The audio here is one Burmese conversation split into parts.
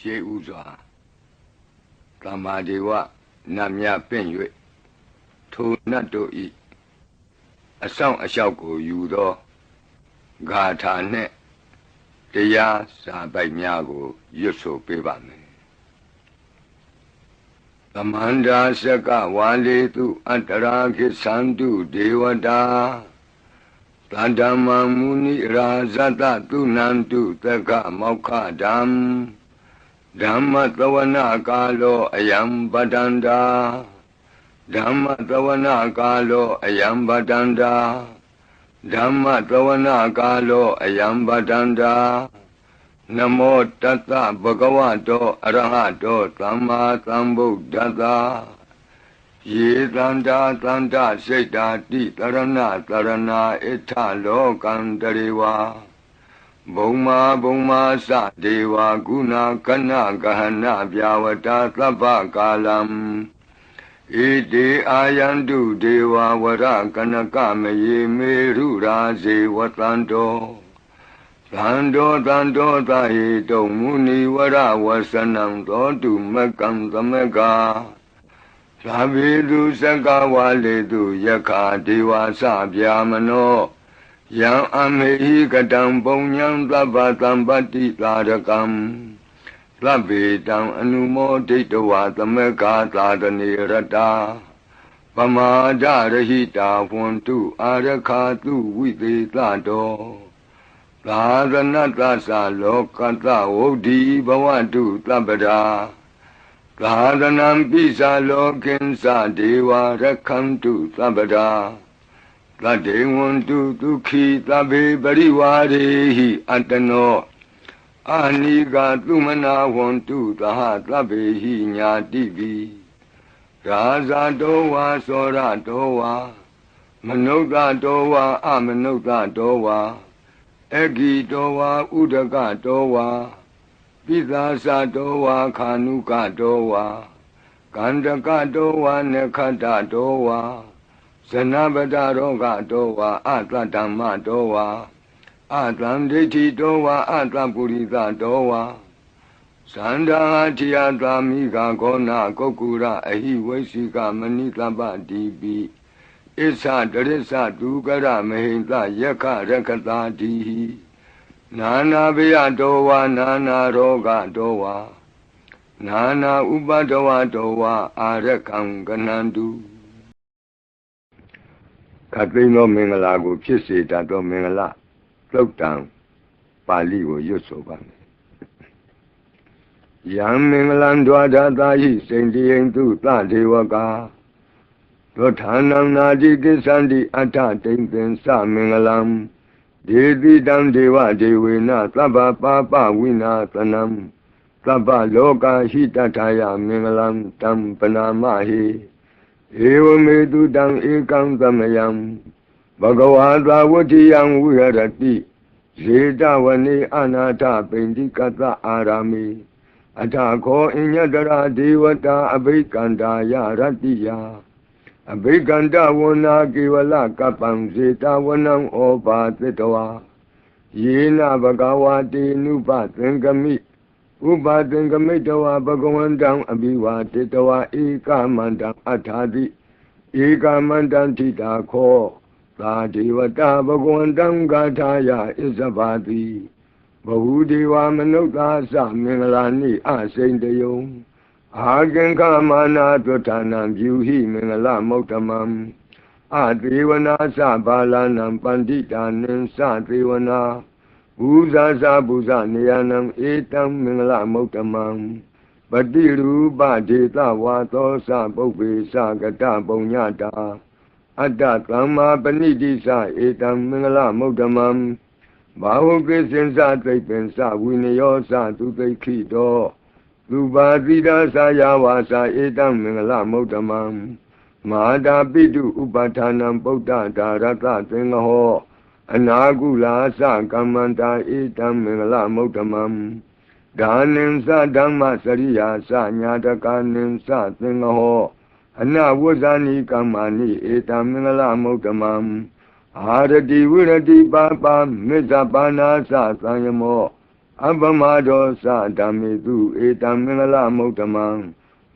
ရှေးဥစွာသမ္မာဒေဝနတ်မြပင့်၍ထိုနတ်တို့ဤအဆောင်အလျှောက်ကိုယူသောဂါထာနှင့်တရားစာပိုက်များကိုရွတ်ဆိုပေးပါမယ်သမန္တာစကဝါလေတုအတ္တရာခိသန္တုဒေဝတာသန္ဓမ္မမုနိရာဇတသုနန္တုသက္ကမောက္ခဓမ္မဓမ္မသဝနာကာလောအယံပတန္တာဓမ္မသဝနာကာလောအယံပတန္တာဓမ္မသဝနာကာလောအယံပတန္တာနမောတတ္တဗဂဝတောအရဟတောသမ္မာသမ္ဗုဒ္ဓတ္တယေသန္တာသန္တာစိတ်တာတိတရဏတရဏဣထလောကံတရေဝါဘုံမာသဒေဝကုဏကနဂဟဏပြဝတာသဗ္ဗကာလံဣတိအာယန္တုဒေဝဝရကနကမယေမေရုရာဇေဝတန္တောသန္တောသဟိတုံမုနိဝရဝဆနံသောတုမကံသမကသာဘိတုစကဝါလေတုယက္ခဒေဝသဗျာမနောယံအမေဟိကတံပုံညံသဗ္ဗသံပတ္တိသာရကံသဗ္ဗေတံအနုမောဒိတဝါသမကသာတနေရတာပမာဒရဟိတာဝန္တုအာရခာတုဝိသေသတောသာသနတ္တသလောကတဝုဒ္ဓိဘဝတုသဗ္ဗရာသာသနံပိသလောကိဉ္စဒေဝရက္ခန္တုသဗ္ဗရာသတ္တေဝန္တုဒုက္ခိသဗ္ဗေပရိဝါရေဟိအတ္တနောအာနိကသုမနာဝန္တုသဟသဗ္ဗေဟိညာတိပိရာဇတောဝါသောရတောဝါမနုဿတောဝါအမနုဿတောဝါအဂိတောဝါဥဒကတောဝါပိသာသတောဝါခာနုကတောဝါကန္တကတောဝါနခတတောဝါဇနပတရောဂတောဝါအတ္တဓမ္မတောဝါအတ္တံဒိဋ္ဌိတောဝါအတ္တပုရိသတောဝါသန္တာတိယသာမိဂါဂောနာကုက္ကုရအဟိဝိသိကမဏိတပ္ပတိပိဣသတရိစ္ဆဒုက္ကရမဟိတယက္ခရက္ခတာတိနာနာဘယတောဝါနာနာရောဂတောဝါနာနာဥပဒဝတောဝါအာရကံကနန္တုခတ်သိမ်းသောမင်္ဂလာကိုဖြစ်စေတတ်သောမင်္ဂလာသုတ်တံပါဠိကိုရွတ်ဆိုပါမယ်ယံမင်္ဂလံဒွါဒတာဟိစိန္တိယံသူသဒေဝကာသောဌာနံနာတိကိသန္တိအဋ္ဌတိံသင်္စမင်္ဂလံဒေတိတံဒေဝဒေဝေနသဗ္ဗပါပဝိနာသနံသဗ္ဗလောကဟိတထာယမင်္ဂလံတံပနာမဟိဧဝမေတုတံဧကံသမယံဘဂဝါသာဝတ္ထိယံဝိဟရတိဇေတဝနေအနာထပိန္တိကတအာရာမိအထခောအညတရာဒေဝတာအဘိကန္တာယရတ္တိယအဘိကန္တဝနာကေဝလကပ္ပံဇေတဝနံဩဘာသတ္တဝါယေနဘဂဝါတေနုပသင်္ကမိဥပသင်္ကမိတဝါဘဂဝန္တံအဘိဝါတေတဝါဧကမန္တံအထာတိဧကမန္တံထိတာခောသာဒေဝတာဘဂဝန္တံဂါထာယဣဇဘာတိဘဟုဒေဝမနုဿာသမင်္ဂလာနိအစိန်တယုံအာကင်္ခမာနာသုဌာနံဗျူဟိမင်္ဂလမௌတ္တမံအသေဝနာသဘာလနံပန္တိတာနံသသေဝနာဘူဇာသဘူဇနေယနံဧတံမင်္ဂလမௌတ္တမံပတိရူပဒေသဝါသောသပုပ္ပေသကတပုံညတာအတ္တသမ္မာပဏိတိသဧတံမင်္ဂလမௌတ္တမံဘာဟုကိသင်္စသိပ္ပင်္စဝိနယောသသူသိခိတောသူပါတိတာသာယဝါစာဧတံမင်္ဂလမௌတ္တမံမဟာတာပိတုဥပဌာနံပုဒ္ဒဒါရတသင်္ဃဟောအနာကုလာသကမ္မန္တာဧတံမင်္ဂလမௌတ္တမံဒါနင်္စဓမ္မစရိယာသညာတကနင်္စသင်္ဃဟောအနဝဇ္ဇာနိကမ္မာနိဧတံမင်္ဂလမௌတ္တမံအာရတိဝိရတိပါပမေဇ္ဇပါနာသသံယမော အပမဒောသဓမ္မေတုဧတံမင်္ဂလမုဒ္ဓမံ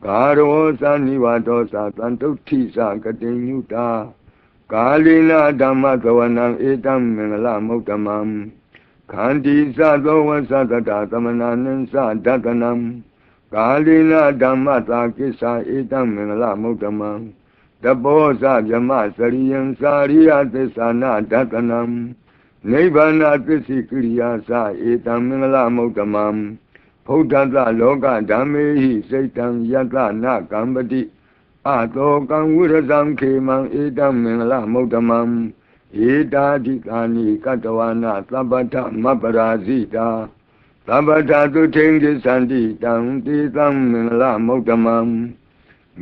ဂါရောသနိဝါဒောသသံတုဋ္ဌိသကတိညုတာကာလိနာဓမ္မသဝနံဧတံမင်္ဂလမုဒ္ဓမံခန္တီသသောဝသတတသမနာနိသဒတနံကာလိနာဓမ္မသာကိစ္ဆာဧတံမင်္ဂလမုဒ္ဓမံတပောသဗြမစရိယံစာရိယသစ္စာနာဒတနံနိဗ္ဗာနသစ္စိကိရိယာသဧတံမင်္ဂလမုဒ္ဓမံဘုဒ္ဓတလောကဓမ္မေဟိစိတ်တံယတနာကမ္ပတိအတောကံဝိရဇံခေမံဧတံမင်္ဂလမုဒ္ဓမံဧတာတိကာနိကတဝနာသဗ္ဗထမပရာဇိတာသဗ္ဗထသုထိန်ကိသန္တိတံတိသံမင်္ဂလမုဒ္ဓမံ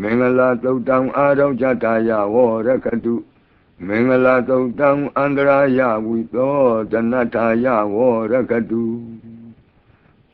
မင်္ဂလသုတ်တံအာရောဇတာယဝရကတုမင်္ဂလသုတ်တံအန္တရာယဝိသောဒနထာယဝရကတု